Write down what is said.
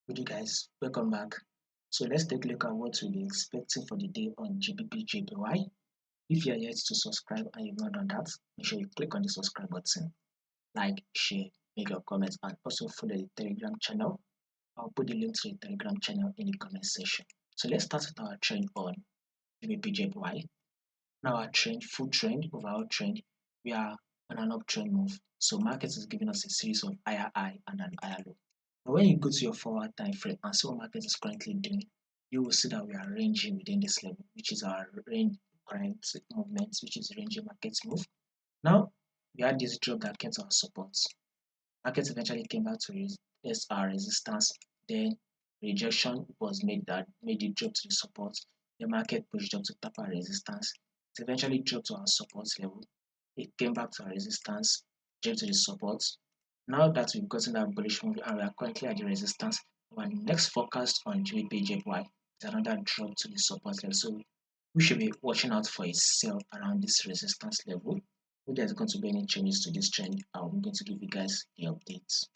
Good day guys, welcome back. So let's take a look at what we'll be expecting for the day on GBPJPY. If you are yet to subscribe and you've not done that, make sure you click on the subscribe button, like, share, make your comments, and also follow the Telegram channel. I'll put the link to the Telegram channel in the comment section. So let's start with our trend on GBPJPY. Now our trend, full trend, overall trend, we are on an uptrend move. So market is giving us a series of higher high and an higher low. But when you go to your forward time frame and see what market is currently doing, you will see that we are ranging within this level, which is our range current movement, which is ranging markets move. Now we had this drop that came to our support. Market eventually came back to our resistance. Then rejection was made that made it drop to the support. The market pushed up to tap our resistance. It eventually dropped to our support level. It came back to our resistance, dropped to the support. Now that we've gotten that bullish move and we are currently at the resistance, our next forecast on GBPJPY is another drop to the support level. So we should be watching out for a sell around this resistance level. If there's going to be any changes to this trend, I'm going to give you guys the updates.